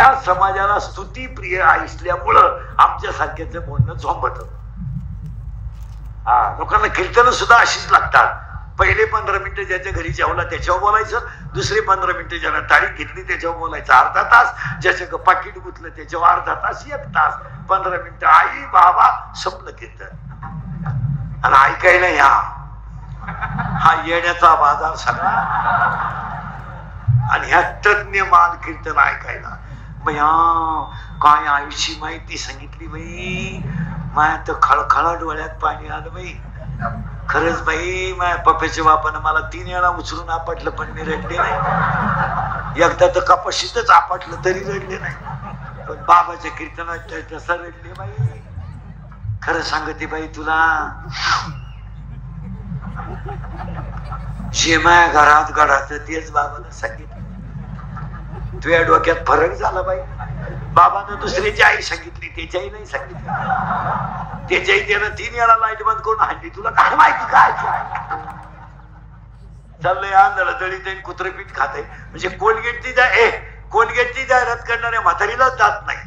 ह्या समाजाला स्तुती प्रिय असल्यामुळं आमच्या सारख्याचं बोलणं झोंबत. लोकांना कीर्तन सुद्धा अशीच लागतात. पहिले 15 मिनिटं ज्याच्या घरी जेवला त्याच्यावर बोलायचं, दुसरे 15 मिनिटं ज्यानं तारीख घेतली त्याच्यावर बोलायचं अर्धा तास, ज्याच्या पाकिट गुतलं त्याच्यावर अर्धा तास, 1 तास, 15 मिनिटं आई बाबा संपलं कीर्तन. आणि ऐकायला या हा येण्याचा बाजार सगळा. आणि ह्या तज्ञ माल कीर्तन ऐकायला बया काय आयुष्य माहिती सांगितली बाई. माया तर खळखळा डोळ्यात पाणी आलं बाई. खरंच बाई माया पप्याच्या बापानं मला 3 वेळा उचलून आपटलं पण मी रडले नाही. एकदा तर कपाशीतच आपटलं तरी रडले नाही, पण बाबाच्या कीर्तनात तसं रडले बाई. खरं सांगते बाई तुला, जे माया घरात घडाचं तेच बाबाला सांगितलं. तुझ्या डोक्यात फरक झाला बाई. बाबानं दुसऱ्याची आई सांगितली, त्याच्याही नाही सांगितली. त्याच्याही त्यानं 3 वेळा लाईट बंद करून हाणली. तुला काय माहिती काय चाललंय? आंधळ दळीत कुत्रपीठ खाते. म्हणजे कोलगेटची जाहिरात करणाऱ्या म्हातारीलाच जात नाही.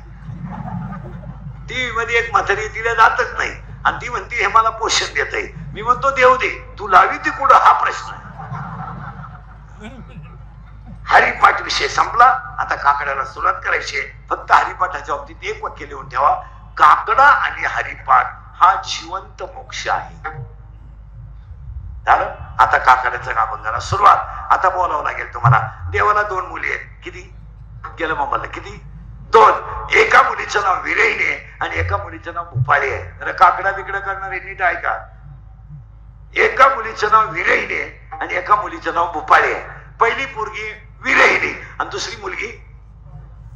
टीव्ही मध्ये एक म्हातारी तिला जातच नाही आणि ती म्हणते हे मला पोषण देत आहे. मी म्हणतो देऊ दे, तू लावी ती कुठं हा प्रश्न. हरिपाठ विषय संपला. आता काकड्याला सुरुवात करायची. फक्त हरिपाठाच्या बाबतीत एक वाक्य लिहून ठेवा, काकडा आणि हरिपाठ हा जिवंत मोक्ष आहे. झालं? आता काकड्याचं नामंगाला सुरुवात. आता बोलावं लागेल तुम्हाला. देवाला 2 मुली आहेत. किती गेलं मामाला? किती? 2. एका मुलीचं नाव विरहिणी आहे आणि एका मुलीचं नाव भूपाळी आहे. तर काकडा बिकडा करणारे नीट ऐका. एका मुलीचं नाव विरहिणी आहे आणि एका मुलीचं नाव भूपाळी आहे. पहिली पोरगी विरहिणी आणि दुसरी मुलगी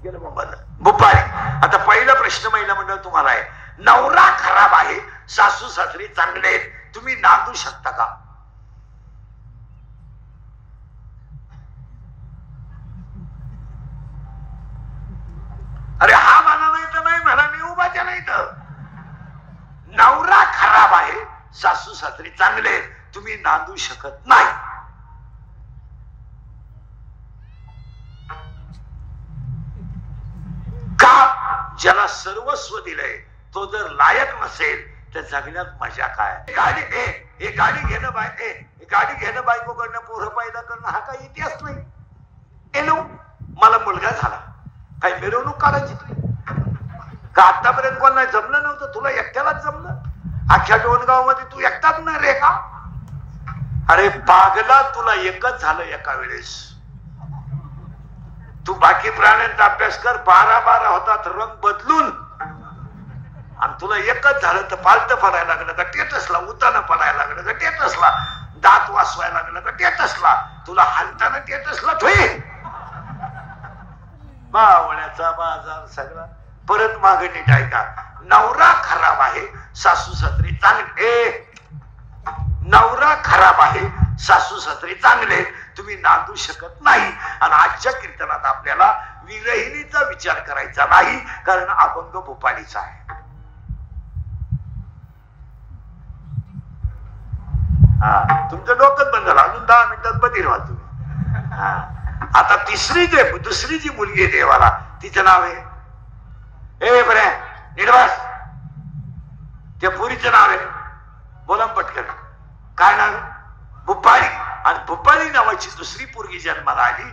गेलं मामाला भूपाळी. आता पहिला प्रश्न महिला मंडळ तुम्हाला आहे. नवरा खराब आहे, सासू सासरे चांगले आहेत, तुम्ही नांदू शकता का? अरे हा म्हणा नाही तर नाही म्हणा, मी उभाच्या नाही तर. नवरा खराब आहे, सासू सासरे चांगले आहेत, तुम्ही नांदू शकत नाही. का? ज्याला सर्वस्व दिलंय तो जर लायक नसेल तर जगण्यात मजा काय? गाडी घेणं गाडी घेणं बायको करणं पोरं पैदा करणं हा काही इतिहास नाही. एनो मला मुलगा झाला, काही मिरवणूक काढायची का? आतापर्यंत कोणाला जमलं नव्हतं, तुला एकट्यालाच जमलं. अख्ख्या डोणगाव मध्ये तू एकटाच नाही रे का? अरे पागला, तुला एकच झालं एका वेळेस. तू बाकी प्राण्यांचा अभ्यास कर, 12 होतात रंग बदलून, आणि तुला एकच झालं तर पालत पडायला लागलं का टेटसला, उताना पडायला लागलं का टेटसला, दात वासवायला लागलं का टेटसला, तुला हालताना टेटसला ठोय. बावळ्याचा बाजार सगळा. परत मागे नीट ऐका. नवरा खराब आहे, सासू सासरे चांगले. नवरा खराब आहे, सासू सासरे चांगले, तुम्ही नांदू शकत नाही. आणि आजच्या कीर्तनात आपल्याला विरहिणीचा विचार करायचा नाही, कारण अभंग भूपाळीचा आहे. तुमचं डोकं बंद झालं. अजून 10 मिनिटात बधीर व्हाल तुम्ही. आता दुसरी जी मुलगी आहे देवाला, तिचं नाव आहे बरे निर्वास. त्या पुरीचं नाव आहे, बोला पटकन, काय नाव? भूपाळी. आणि भूपाळी नावाची दुसरी पोरगी जन्माला आली.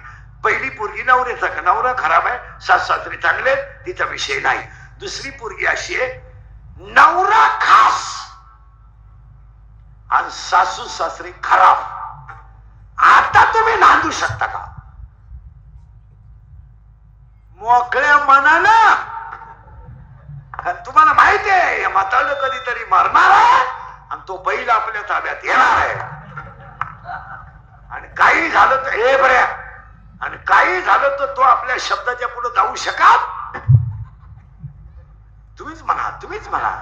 पहिली पोरगी नवऱ्याचा का नवरा खराब आहे, सासू सासरे चांगले, तिचा विषय नाही. दुसरी पोरगी अशी आहे, नवरा खास आणि सासू सासरे खराब. आता तुम्ही नांदू शकता का? मोकळ्या मनानं. तुम्हाला माहिती आहे म्हातारं कधीतरी मरणार आहे आणि तो बैल आपल्या ताब्यात येणार आहे. आणि काही झालं तर बऱ्या, आणि काही झालं तर तो आपल्या शब्दाच्या पुढे जाऊ शकत. तुम्हीच म्हणा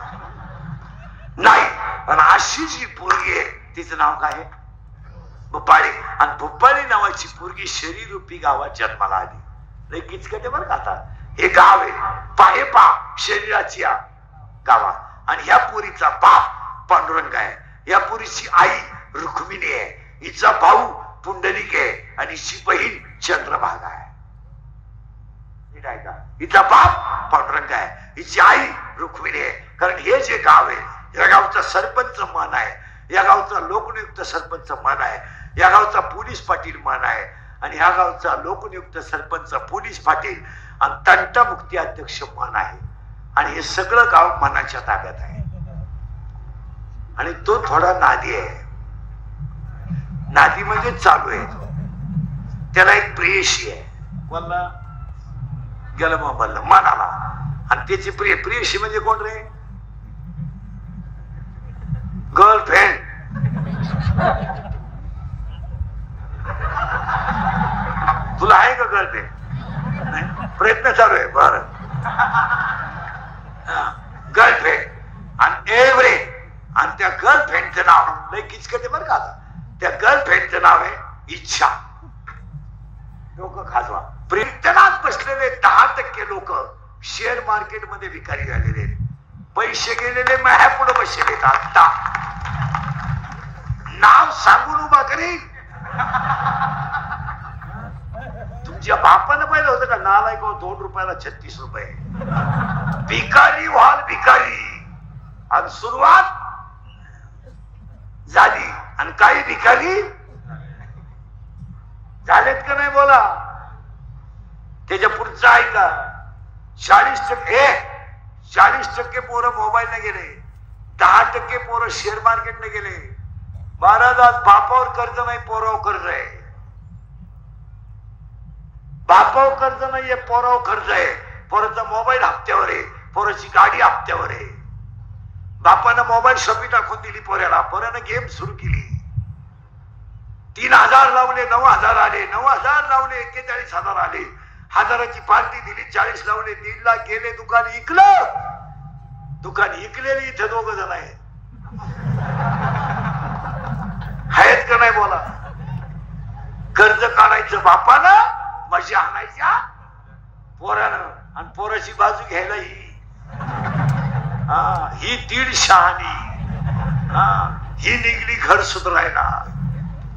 नाही. पण अशी जी पोरगी आहे तिचं नाव काय आहे? भूपाळी. आणि भूपाळी नावाची पोरगी शरीरूपी गावात जन्माला आली. लय किचकटे बरं का. आता हे गाव आहे पा शरीराची गावा. आणि ह्या पोरीचा बाप पांडुरंग आहे, या पोरीची आई रुक्मिणी आहे, हिचा भाऊ पुंडलिक आहे आणि हिची बहीण चंद्रभागा आहे. नीट ऐका. हिचा बाप पांडुरंग आहे, हिची आई रुक्मिणी आहे. कारण हे जे गाव आहे, या गावचा सरपंच मन आहे, या गावचा लोकनियुक्त सरपंच मन आहे, या गावचा पोलीस पाटील मन आहे, आणि ह्या गावचा लोकनियुक्त सरपंच पोलीस पाटील आणि तंटमुक्ती अध्यक्ष मन आहे. आणि हे सगळं गाव मनाच्या ताब्यात आहे. आणि तो थोडा नादी आहे. नादी म्हणजे चालू आहे. त्याला एक प्रेयशी आहे. बोलला गेलं मोबाईल मनाला. आणि त्याची प्रेयशी म्हणजे कोण रे? गर्लफ्रेंड. तुला आहे का गर्लफ्रेंड? प्रयत्न चालू आहे. बर गर्लफ्रेंड आणि एव्हरे. आणि त्या गर्लफ्रेंडचं नाव लय किचकटे बरं का. आता त्या गर्लफ्रेंडचं नाव आहे इच्छा. डोकं खाजवा. प्रेतनात बसलेले 10% लोक शेअर मार्केट मध्ये भिकारी झालेले, पैसे गेलेले माझ्या पुढे बसलेले. आता नाव सांगून उभा करीन. तुमच्या बापानं पाहिलं होतं का नालायक 2 रुपयाला 36 रुपये. भिकारी व्हाल भिकारी. आणि सुरुवात झाली. आणि काही भिकारी झालेत का नाही बोला. त्याच्या पुढचं ऐका. 40% पोरं मोबाईलने गेले, 10% पोरं शेअर मार्केटने गेले. महाराज आज बापावर कर्ज नाही, पोरावर कर्ज आहे. बापावर कर्ज नाहीये, पोरावर कर्ज आहे. पोराचा मोबाईल हप्त्यावर आहे, पोराची गाडी हप्त्यावर आहे. बापानं मोबाईल शॉपी टाकून दिली पोऱ्याला, पोऱ्यानं गेम सुरू केली. 3000 लावले 9000 आले, 9000 लावले 41,000 आले. 1000ची पार्टी दिली, 40 लावले 1.5 लाख गेले. दुकान इकलं. दुकान इकलेली इथे 2 जण आहेत. का नाही बोला. कर्ज काढायचं बापानं, मजा आणायच्या पोरानं, आणि पोराची बाजू घ्यायला ही 1.5 शहाणी. ही निघली घर सुधारायला.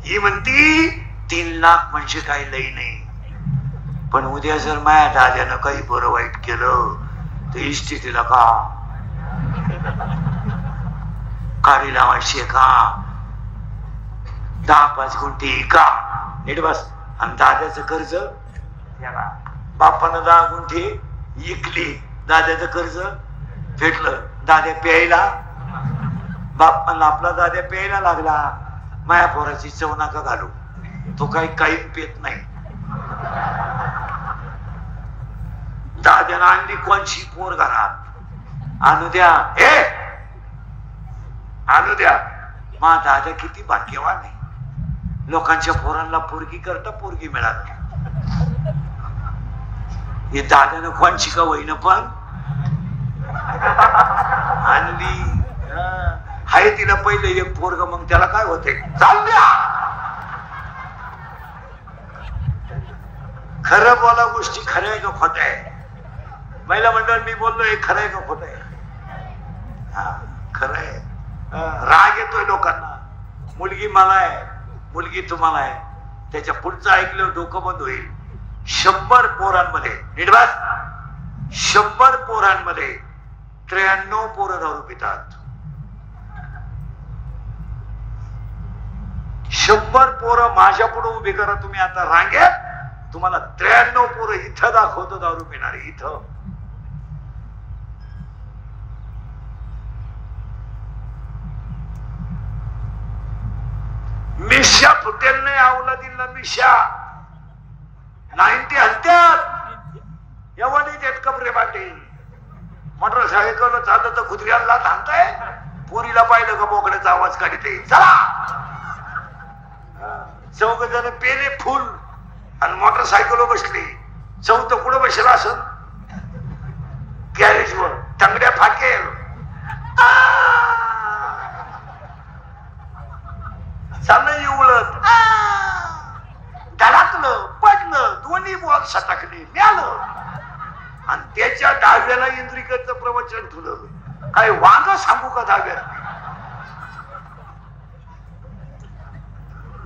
ही म्हणती 3 लाख म्हणजे काही लई नाही. पण उद्या जर माझ्या दाद्यानं काही बरं वाईट केलं तर इस्टेटीला का काढी लावायची का, 10-5 गुंठी का. नीट बस. आणि दाद्याचं कर्ज त्याला बापानं 10 गुंठी इकली, दाद्याचं कर्ज फेटलं. दाद्या प्यायला, बाप म्हणला आपला दाद्या प्यायला लागला. माया पोराची चव नका घालू, तो काही पेत नाही. दाद्यानं आणली कोणची पोर घरात. आणू द्या, आणू द्या. मा दादा किती भाग्यवान आहे. लोकांच्या पोरांना पोरगी करता पोरगी मिळाली. हे दादानं कोणची का होईना पण आणली. हाय तिला पहिले एक पोरग, मग त्याला काय होते. चाल द्या. खरं बोला. गोष्टी खऱ्या आहे का खोट्या आहे. महिला मंडळ मी बोललो हे खरं आहे का खोटं आहे. खरं आहे. राग येतोय लोकांना. मुलगी मला आहे, मुलगी तुम्हाला आहे. त्याच्या पुढचं ऐकलं डोकं बंद होईल. 100 पोरांमध्ये, नीट बस, 100 पोरांमध्ये 93 पोरं दारू पितात. 100 पोरं माझ्या पुढे उभी करा तुम्ही आता रांगेत. तुम्हाला 93 पोरं इथं दाखवतो दारू पिणारे. इथं मिशा फुटेल नाही. आवला दिला मिशा 90 हत्यात एवढी देत कपडे बाटे. मोटरसायकल चाललं तर कुत्र्याला थांबताय. पोरीला पाहिलं का बोकड्याचा आवाज काढते. चला. 4 जण पेले फुल आणि मोटरसायकल बसले. 4 कुठं बसला असं गॅरेज वर. टंगड्या फाकेल. चाललं उळत, धडकलं, पडलं, दोन्ही बॉल सटकले, मिळालं. आणि त्याच्या डाव्याला इंद्रिकचं प्रवचन ठेवलं. काय वांग सांगू का डाव्यात.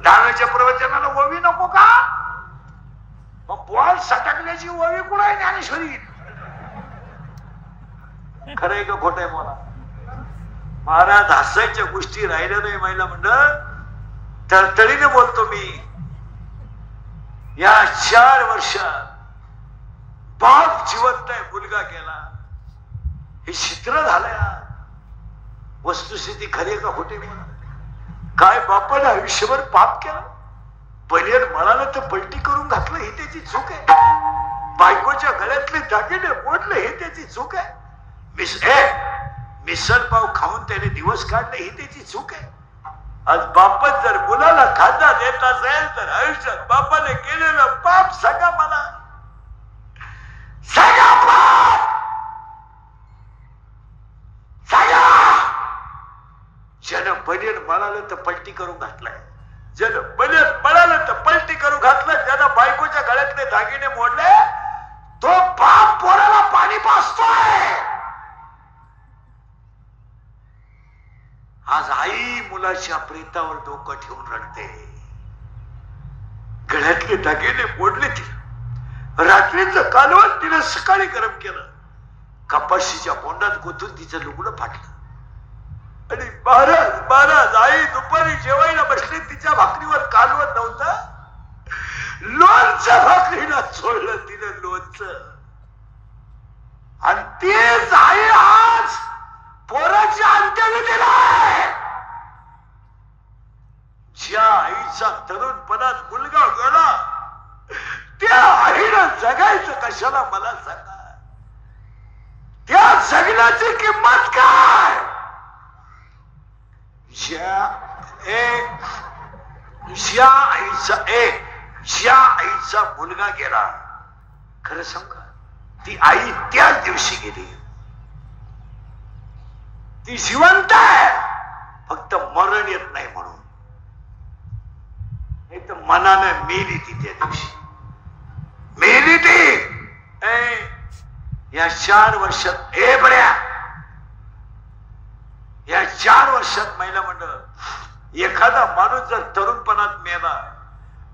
डाव्याच्या प्रवचनाला ओवी नको का. मग बॉल सटकल्याची ओवी कुठं आहे ज्ञानेश्वरी. खरंय का खोट आहे बोला? महाराज हसायच्या गोष्टी राहिल्या नाही महिला म्हणलं. तळतळीने बोलतो मी. या 4 वर्षात बाप जिवंत आहे, मुलगा गेला, हे चित्र झालंय. वस्तुस्थिती खरी का खोटी बोला? काय बापाने आयुष्यभर पाप केला? बनियर म्हणाला तर पलटी करून घातलं, ही त्याची चूक आहे. बायकोच्या गळ्यातले दागिने मोडले, ही त्याची चूक आहे. मिसळ पाव खाऊन त्याने दिवस काढले, ही त्याची चूक आहे. आज बापच जर मुलाला खांदा देत असेल तर आयुष्यात बापाने केलेलं पाप सांगा मला, सांगा पाप सांगा. जन बनेर म्हणालं तर पलटी करून घातलाय, जन बनेर म्हणालं तर पलटी करून घातलं. ज्याला बायकोच्या गळ्यातले दागिने मोडले तो बाप पोराला पाणी पाजतोय. आज आई मुलाच्या प्रेतावर डोकं ठेवून रडते. गळ्यातले दागिने मोडले तिला, रात्रीचं कालवण तिने सकाळी गरम केलं, कपाशीच्या बोंडात गोतून तिचं लुगडं फाटलं. आणि महाराज आई दुपारी जेवायला बसले, तिच्या भाकरीवर कालवण नव्हतं, लोणच्या भाकरीला सोडलं तिने लोणचं. आणि तेच आई आज पोराच्या अंत्यविधीला आहे. ज्या आईचा तरुणपणात मुलगा गेला त्या आईनं जगायचं कशाला मला सांगा? त्या जगण्याची किंमत काय? ज्या आईचा मुलगा गेला, खरं सांगा ती आई त्याच दिवशी गेली. ती जिवंत आहे, फक्त मरण येत नाही म्हणून. नाही तर मनानं मेली ती त्या दिवशी, मेली ती. या 4 वर्षात या 4 वर्षात महिला मंडळ एखादा माणूस जर तरुणपणात मेला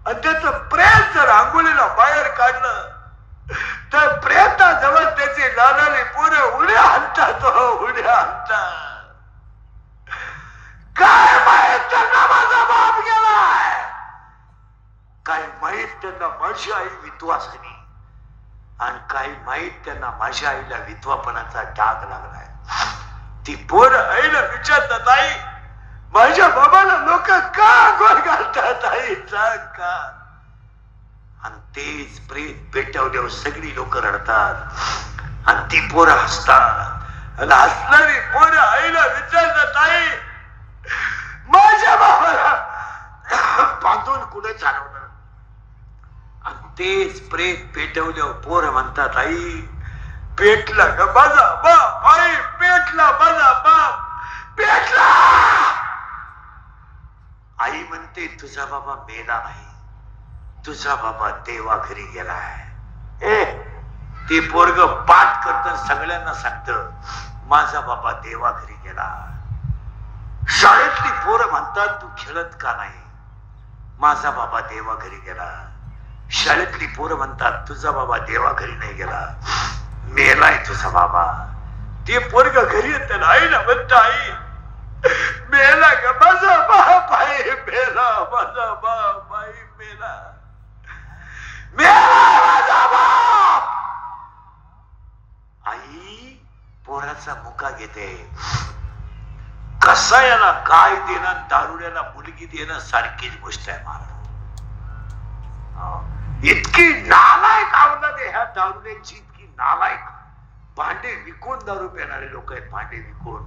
आणि त्याचं प्रेत जर आंघोळीला बाहेर काढलं तर प्रेताजवळ त्याची लालाली पोरं उड्या आणतात, उड्या आणतात. काय माहित त्यांना माझा बाप गेलाय, काय माहित त्यांना माझी आई विधवा झाली, आणि काही माहित त्यांना माझ्या आईला विधवापणाचा डाग लागलाय. ती पोरं आईला विचारतात, आई माझ्या बाबाला लोक का आंघोळ घालतात, आई सांग का? आणि तेच प्रेत पेटवल्यावर सगळी लोक रडतात आणि ती पोरं हसतात. आणि हसणारी पोरं आईला विचारतात, आई माझ्या बाबाला बांधून कुठे चालवलं? आणि तेच प्रेत पेटवल्यावर पोरं म्हणतात, आई पेटला का माझा बाप, आई पेटला माझा बाप, पेटला. आई म्हणते तुझा बाबा मेला नाही, तुझा बाबा देवा घरी गेलाय. ते पोरग पाठ करत सगळ्यांना सांगत माझा बाबा देवा घरी गेला. शाळेतली पोरं म्हणतात तू खेळत का नाही, माझा बाबा देवा घरी गेला. शाळेतली पोरं म्हणतात तुझा बाबा देवा घरी नाही गेला, मेलाय तुझा बाबा. ते पोरग घरी येत आईला म्हणत, आई मेला का माझा बाप, आई मेला माझा बाप, आई मेला माझा बाप. आई पोराचा मुका घेते. कसायाला गाय देणं, दारुड्याला मुलगी देणं सारखीच गोष्ट आहे महाराज. इतकी नालायक आवडत ह्या दारुड्यांची, इतकी नालायक. भांडे विकून दारू पिणारे लोक आहेत, भांडे विकून.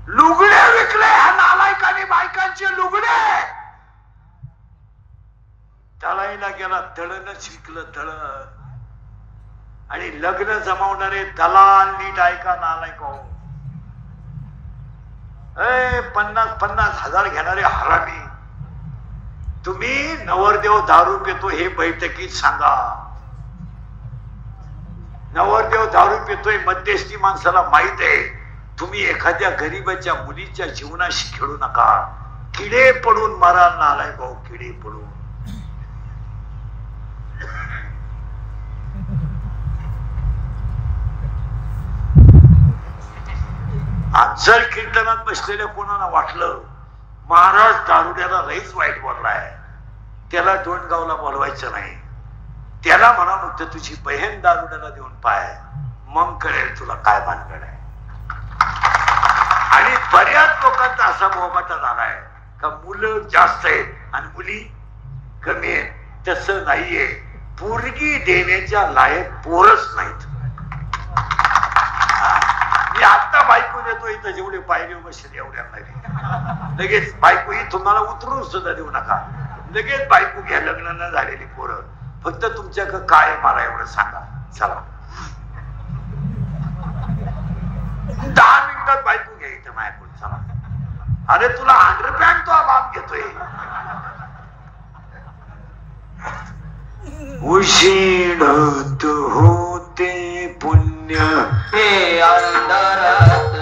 लुगडे विकले ह्या नालायकाने, बायकांचे लुगडे. तळाईला गेला तळणच विकलं, तळण. आणि लग्न जमावणारे दलाल नीट ऐका नालायक हो. 50-50 हजार घेणारे हरामी. तुम्ही नवरदेव दारू पितो हे बैठकीत सांगा. नवरदेव दारू पितोय मध्यस्थी माणसाला माहित आहे. तुम्ही एखाद्या गरीबाच्या मुलीच्या जीवनाशी खेळू नका. किडे पडून माराल नालायक भाऊ, किडे पडून. जर कीर्तनात बसलेल्या कोणाला वाटलं महाराज दारुड्याला लईच वाईट बोललाय, त्याला डोंडगावला बोलवायचं नाही, त्याला म्हणा फक्त तुझी बहीण दारुड्याला देऊन पाय, मग कळेल तुला काय भानगड आहे. आणि बऱ्याच लोकांचा असा मोबाटा झालाय का मुलं जास्त आहेत आणि मुली कमी आहेत. तसं नाहीये, पोरगी देण्याच्या लायक पोरच नाहीत. मी आता बायको देतो इथं, जेवढे पायरी बसले एवढ्या नाही. लगेच बायको ही तुम्हाला उतरून सुद्धा देऊ नका, लगेच बायको घ्या. लग्न न झालेली पोरं, फक्त तुमच्याकडे काय मला एवढं सांगा. चला 10 मिनिटात बायको घ्या इथं माझ्याकडून. चला, अरे तुला अंडरपॅन्ट तो बाप घेतोय. उशीडत होते पुण्य हे अंधारात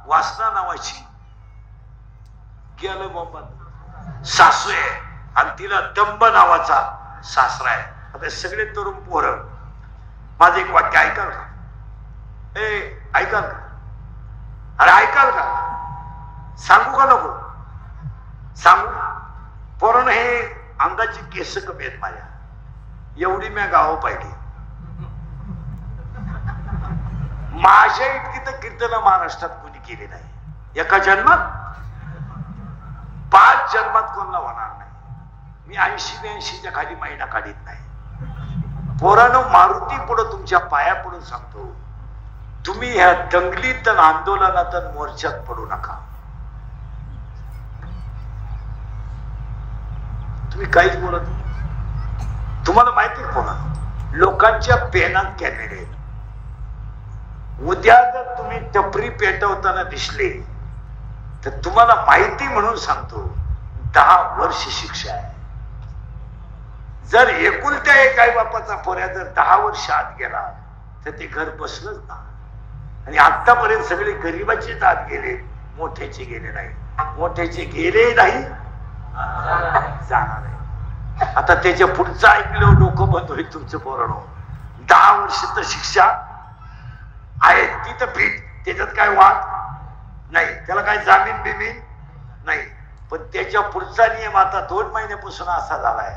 वासना नावाची गेलं मोहम्मद सासू आहे आणि तिला दंब नावाचा सासरा आहे. आता सगळे तरुण पोरं माझं एक वाक्य ऐकाल का? ऐकाल का? अरे ऐकाल का? सांगू का नको सांगू? पोरानं हे अंगाची केस कमी आहेत माझ्या एवढी मी गाव पाहिली. माझ्या इतकी तर कीर्तन महाराष्ट्रात कोणी केली नाही. एका जन्मात 5 जन्मात कोणाला होणार नाही. मी 80-82च्या खाली महिना काढीत नाही. पोरानं मारुती पुढं तुमच्या पाया पडून सांगतो, तुम्ही ह्या दंगलीत आंदोलनात मोर्चात पडू नका. तुम्ही काहीच बोलत नाही. तुम्हाला माहिती आहे पोरा लोकांच्या पेनात कॅमेरे आहेत. उद्या जर तुम्ही टपरी पेटवताना दिसले तर तुम्हाला माहिती म्हणून सांगतो 10 वर्ष शिक्षा आहे. जर एकुलत्या एक आई बापाचा पोऱ्या जर 10 वर्ष आत गेला तर ते घर बसलंच ना. आणि आतापर्यंत सगळे गरीबाचेच आत गेले, मोठ्याचे गेले नाही. मोठ्याचे गेले नाही जाणार आहे. आता त्याच्या पुढचं ऐकलं डोकं बंद होईल तुमचं पोरांनो. 10 वर्ष तर शिक्षा आहे ती तर पीठ, त्याच्यात काय वाद नाही, त्याला काय जामीन बिमीन नाही. पण त्याच्या पुढचा नियम आता 2 महिन्यापासून असा झालाय,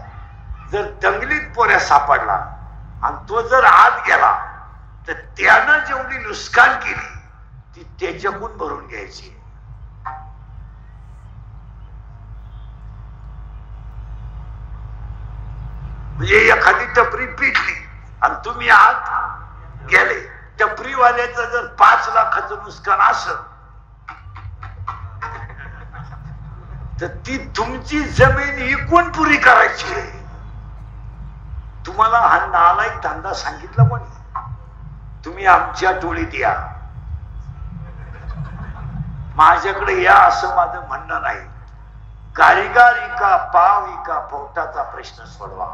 जर दंगलीत पोऱ्या सापडला आणि तो जर आत गेला तर त्यानं जेवढी नुकसान केली ती त्याच्याकडून भरून घ्यायची. म्हणजे एखादी टपरी पिटली आणि तुम्ही आत गेले. टपरीवाल्याचं जर 5 लाखाचं नुकसान असेल तर ती तुमची जमीन विकून पुरी करायची आहे. तुम्हाला हा नालायक धंदा सांगितला कोणी? तुम्ही आमच्या टोळीत या, माझ्याकडे या असं माझं म्हणणं नाही. कारिगार इका, पाव इका, पोटाचा प्रश्न सोडवा.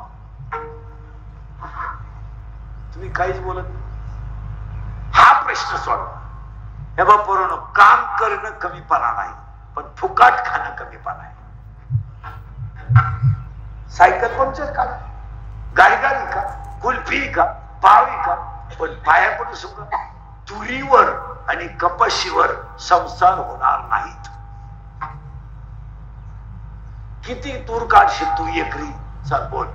तुम्ही काहीच बोलत नाही. हा प्रश्न सोडवा. हे बा पोरांनो, काम करणं कमीपणा नाही, पण फुकाट खाणं कमीपणा आहे. सायकल पंक्चर काढा, गाडीगाडी का, कुल्फी का, पावी का, पण पाया पडू सुद्धा तुरीवर आणि कपाशीवर संसार होणार नाहीत. किती तूर काढशील तू एकरी? चल बोल,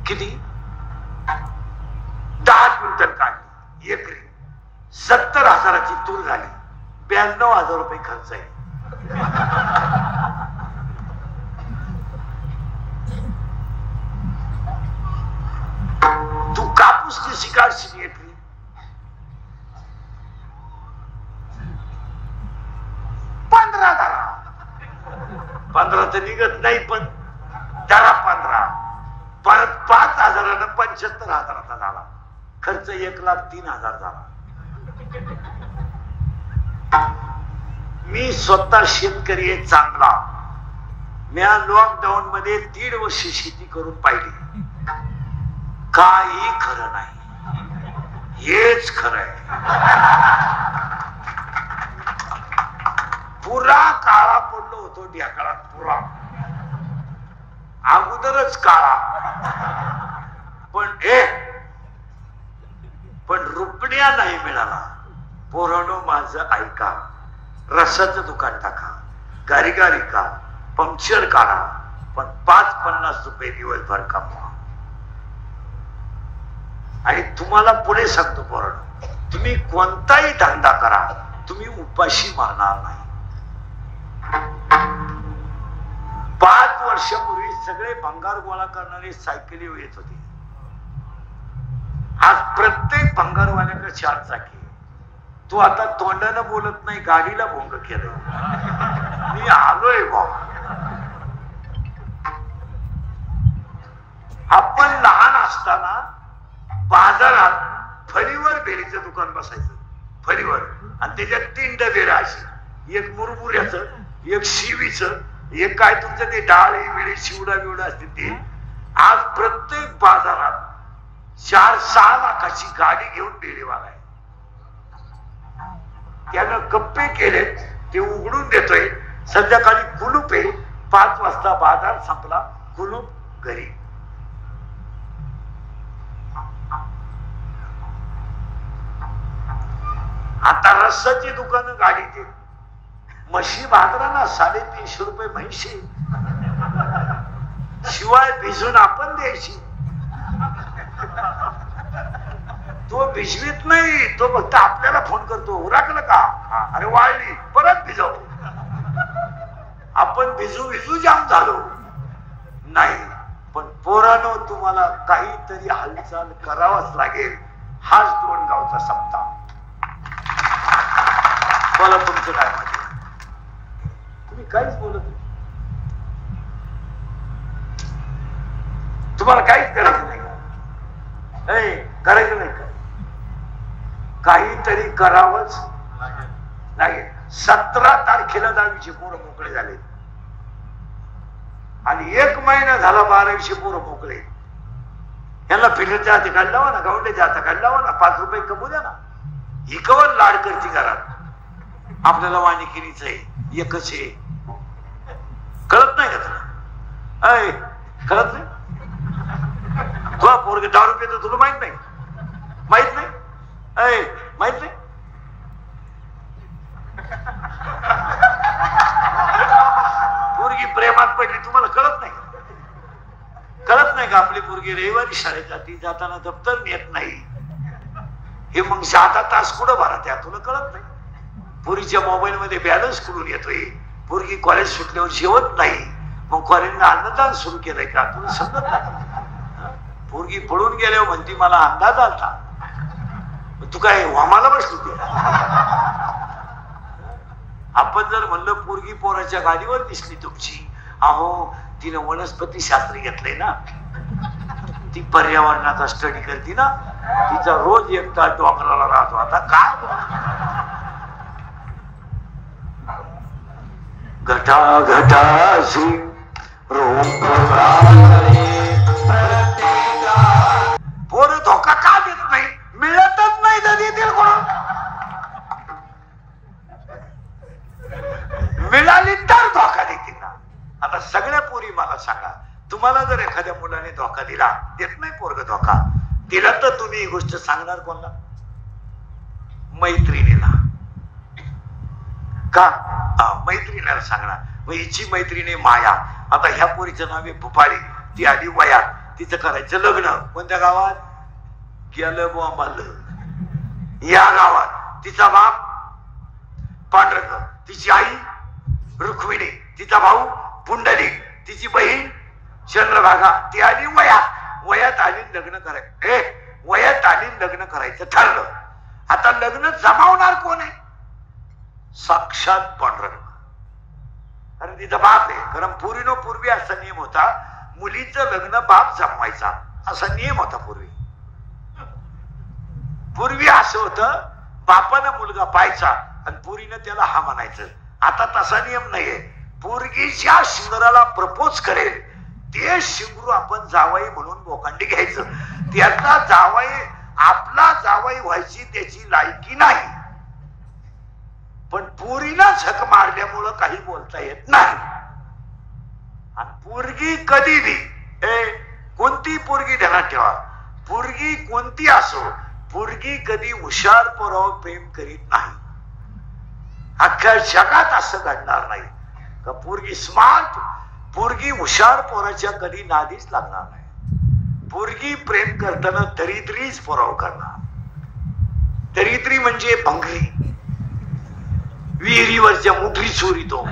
किती? 10 क्विंटल काढली एकरी, 70,000ची तूर झाली, 92,000 रुपये खर्च आहे. तू कापूस किती काढशील एकरी? 15 तर निघत नाही, पण जरा 15 परत 5,000 75,000 झाला. खर्च 1,03,000 झाला. मी स्वतः शेतकरी आहे चांगला. मी लॉकडाऊन मध्ये 1.5 वर्ष शेती करून पाहिली. काही खरं नाही, हेच खरं आहे. पुरा काळा पडलो होतो ढेकळात, पुरा अगोदरच काळा. पण रुपड्या नाही मिळाला. पोरांनो, माझं ऐका. रसाचं दुकान टाका, गारीगारी का, पंक्चर काढा, पण 5-50 रुपये दिवसभर कमवा. आणि तुम्हाला पुढे सांगतो पोरांनो, तुम्ही कोणताही धंदा करा, तुम्ही उपाशी मारणार नाही. 5 वर्षापूर्वी सगळे भंगार गोळा करणारे सायकली येत होते. आज प्रत्येक भंगारवाल्याकडे 4 चाकी. तू आता तोंडानं बोलत नाही, गाडीला भोंग केलं. मी आलोय बा. आपण लहान असताना बाजारात फळीवर बेरीचं दुकान बसायचं, फळीवर, आणि त्याच्यात 3 डबे राहायचे. एक मुरमुऱ्याचं, एक शिवीचं, एक काय तुमचं ते डाळी बिळी शिवडा बिवडा असते ते. आज प्रत्येक बाजारात 4-6 लाखाची गाडी घेऊन बेरीवाला आहे. त्यानं गप्पे केलेत, ते उघडून देतोय. संध्याकाळी कुलूप आहे. 5 वाजता बाजार संपला, कुलूप घरी. आता रस्त्याची दुकानं गाडीची. म्हशी बाजाराला 350 रुपये म्हैशी, शिवाय भिजून आपण द्यायची. तो भिजवीत नाही, तो फक्त आपल्याला फोन करतो, उराकलं का? अरे वाळली, परत भिजव. आपण भिजू जाम झालो नाही. पण पोरांनो, तुम्हाला काहीतरी हालचाल करावंच लागेल. हाच 2 गावचा सप्ताह. मला तुमचं काय माहिती? तुम्ही काहीच बोलत नाही. तुम्हाला काहीच करायचं नाही का? करायचं नाही का? काहीतरी करावंच लागेल. 17 तारखेला 10वीचे पोरं मोकळे झाले आणि 1 महिना झाला 12वीचे पोरं मोकळे. यांना फिरच्या हाती काढलावा ना, गावंड्याच्या हाता काढलावा ना, 5 रुपये कमवू द्या ना. ही कवर लाड करते घरात. आपल्याला वाणिकिरीच आहे, एकच आहे. कळत नाही का तुला? कळत नाही? तुला पोरगे 10 रुपये तर तुला माहित नाही? माहित नाही? माहित नाही? पोरगी प्रेमात पडली, तुम्हाला कळत नाही? कळत नाही का? आपली पोरगी रविवारी शाळेत जाती, जाताना दप्तर नेत नाही. हे मग 6 तास कुठं भरा त्या? तुला कळत नाही? पोरीच्या मोबाईल मध्ये बॅलन्स कुठून येतोय? पोरगी कॉलेज सुटल्यावर जेवत नाही, मग कॉलेजला अन्नदान सुरू केलंय का? तुला समजत नाही? पोरगी पळून गेल्यावर म्हणती मला अंदाज आलता. तू काय वामाला बसली होती? आपण जर म्हणलं पोरगी पोराच्या गाडीवर दिसली तुमची, अहो तिने वनस्पती शास्त्र घेतलंय ना, ती पर्यावरणाचा स्टडी करते ना, तिचा रोज एक तास डोंगराला राहतो. आता काय घटा घटाशी पोर धोका का देत नाही? मिळतच नाही तर देतील कोण? मिळाली तर धोका देतील ना. आता सगळ्या पोरी मला सांगा, तुम्हाला जर एखाद्या मुलाने धोका दिला, देत नाही पोरग धोका, दिला तर तुम्ही ही गोष्ट सांगणार कोणला? मैत्रिणीला. का? मैत्रिणीला सांगणार. मग हिची मैत्रिणी माया, आता ह्या पोरीचं नाव आहे भुपाळी, ती आली वयात, तिचं करायचं लग्न. कोणत्या गावात? गेलं बोंबालं. या गावात. तिचा बाप पांढरक, तिची आई रुक्मिणी, तिचा भाऊ पुंडलिक, तिची बहीण चंद्रभागा. ती आली वयात. वयात आली लग्न करायचं. वयात आली लग्न करायचं ठरलं. आता लग्न जमावणार कोण आहे? साक्षात पांढरक. अरे तिचा बाप आहे. कारण पूर्वी असा नियम होता, मुलीचं लग्न बाप जमवायचा, असा नियम होता पूर्वी. पूर्वी असं होतं, बापानं मुलगा पाहायचा आणि पुरीनं त्याला हा म्हणायचं. आता तसा नियम नाहीये. पोरगी ज्या शिंगराला प्रपोज करेल ते शिंगरू आपण जावाई म्हणून बोकांडी घ्यायचं. त्याचा जावाई आपला जावाई व्हायची त्याची लायकी नाही, पण पोरीला झक मारल्यामुळं काही बोलता येत नाही. आणि पोरगी कधी बी, कोणती पोरगी ध्यानात ठेवा, पोरगी कोणती असो, पोरगी कधी हुशार पोरावर प्रेम करीत नाही. अख्ख्या जगात असं घडणार नाही का पोरगी स्मार्ट, पोरगी हुशार पोराच्या कधी नादीच लागणार नाही. पोरगी प्रेम करताना दरिद्रीच पोराव करणार. दरिद्री म्हणजे भंगरी, विहिरीवरच्या मुठरी चोरीतो,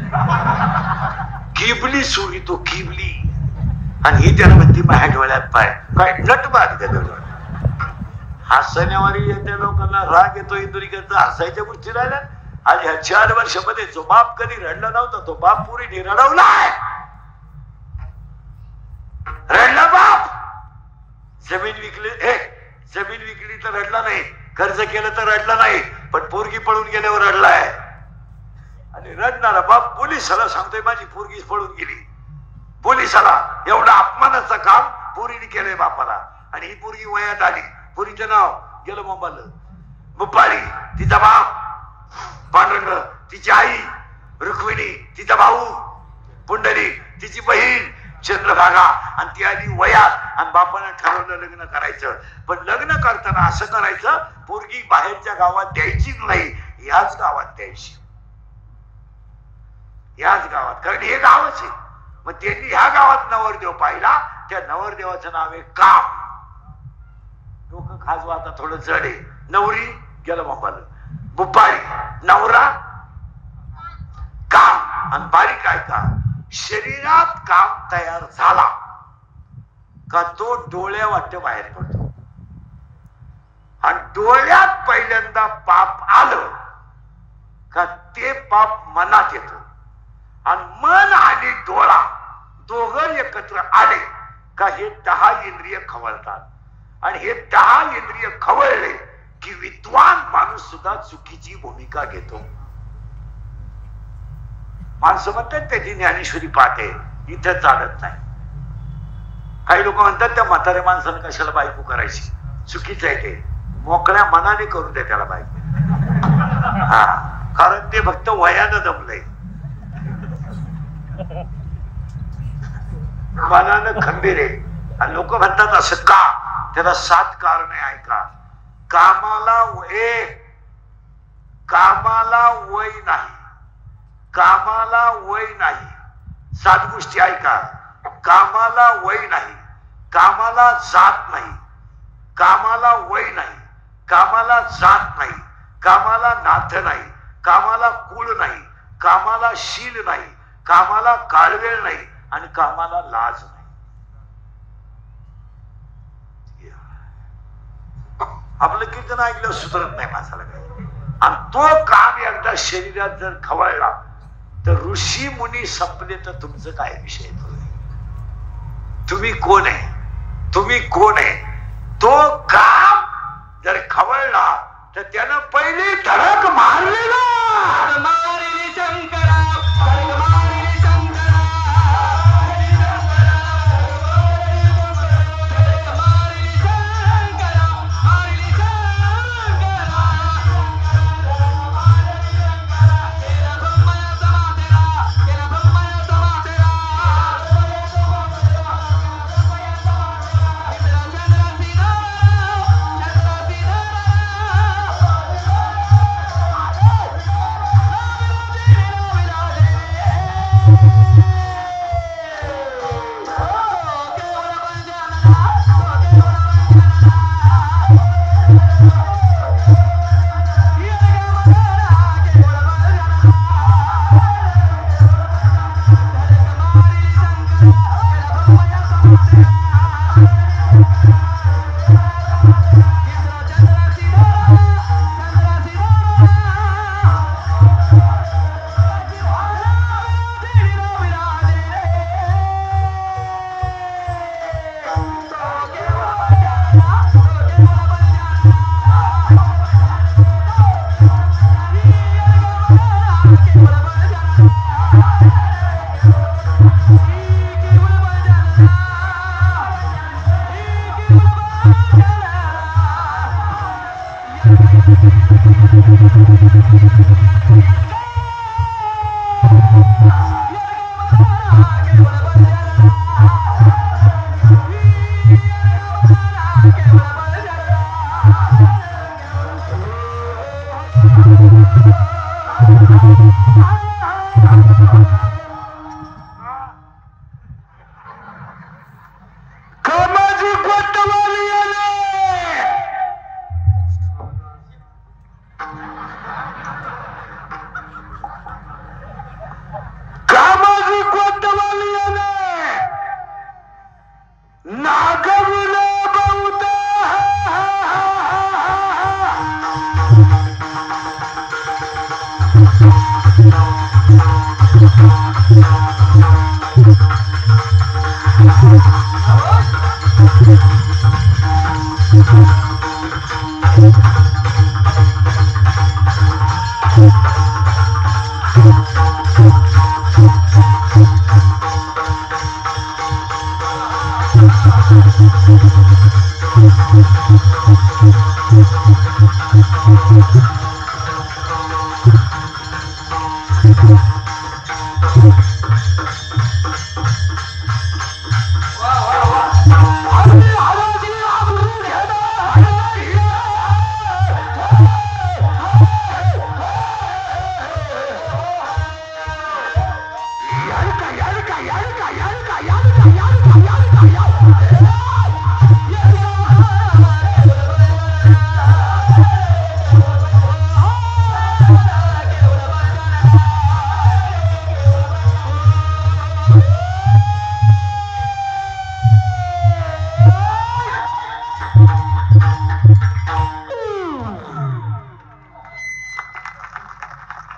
किबली चोरीतो, किबली. आणि ही त्याला म्हणती माझ्या डोळ्यात पाय. काय नट बाद त्या डोळ्यात. हसण्यावारी त्या लोकांना राग येतो. इंदुरीकरता हसायच्या गोष्टी राहिल्या. आज ह्या 4 वर्षामध्ये जो बाप कधी रडला नव्हता तो बाप पुरीने रडवलाय. रडला बाप. जमीन विकली तर रडला नाही, कर्ज केलं तर रडला नाही, पण पोरगी पळून गेल्यावर रडलाय. आणि रडणारा बाप पोलिसाला सांगतोय माझी पोरगी पळून गेली. पोलिसाला एवढा अपमानाचं काम पोरीने केलंय बापाला. आणि ही पोरगी वयात आली. पोरीचं नाव गेलं मोबाईल भुपाळी, तिचा बाप पांडुरंग, तिची आई रुक्मिणी, तिचा भाऊ पुंडलिक, तिची बहीण चंद्रभागा. आणि ती आली वयात. आणि बापानं ठरवलं लग्न करायचं. पण लग्न करताना असं करायचं, पोरगी बाहेरच्या गावात द्यायचीच नाही, याच गावात द्यायची. याच गावात. कारण हे गावच आहे. मग त्यांनी ह्या गावात नवरदेव पाहिला. त्या नवरदेवाचं नाव आहे काम. लोक खाजवा आता थोडं जड आहे. नवरी गेलं बापाला भुपाळी, नवरा काम. आणि बारीक आहे का, शरीरात काम तयार झाला का तो डोळ्या वाटत बाहेर पडतो. आणि डोळ्यात पहिल्यांदा पाप आलं का ते पाप मनात येतं. आणि मन आणि डोळा दोघं एकत्र आले का हे 10 इंद्रिय खवळतात. आणि हे 10 इंद्रिय खवळले की विद्वान माणूस सुद्धा चुकीची भूमिका घेतो. माणसं म्हणतात त्याची ज्ञानेश्वरी पाठ आहे, इथं चालत नाही. काही लोक म्हणतात त्या म्हाताऱ्या माणसानं कशाला बायको करायची, चुकीचं आहे ते. मोकळ्या मनाने करू दे त्याला बायको. हा, कारण ते फक्त वयानं जमलंय, मनानं खंबीर आहे. आणि लोक म्हणतात असं का, त्याला 7 कारण आहे. ऐका, कामाला वय नाही, कामाला वय नाही. 7 गोष्टी ऐका. कामाला वय नाही, कामाला जात नाही, कामाला वय नाही, कामाला जात नाही, कामाला नातं नाही, कामाला कुळ नाही, कामाला शील नाही, कामाला काळवेळ नाही, आणि कामाला लाज नाही. आपलं कीर्तन ऐकल्यावर सुधरत नाही माणसाला काही. आणि तो काम एकदा शरीरात जर खवळला तर ऋषी मुनी संपले तर तुमचं काय विषय? तुम्ही कोण आहे? तुम्ही कोण आहे? तो काम जर खवळला तर त्यानं पहिली धडक मारलेला शंकरा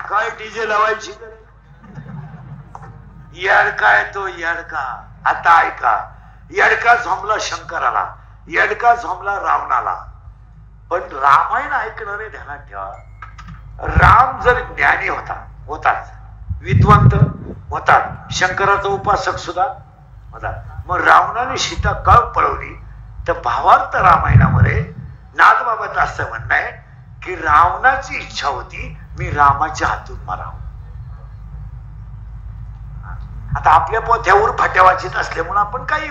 काय डीजे लावायची? येडका तो येडका. आता ऐका, येडका झोंबला शंकराला, येडका झोंबला रावणाला. पण रामायण ऐकणारे ध्यानात ठेवा, राम जर ज्ञानी होताच, विद्वंत होतात, शंकराचा उपासक सुद्धा होता. मग रावणाने सीता का पळवली? तर भावार्थ रामायणामध्ये नागबाबाचं असं म्हणणं आहे की रावणाची इच्छा होती मी रामाच्या हातून मारावं. आता आपल्या पोथ्यावर फाट्या वाचित असल्यामुळे आपण काही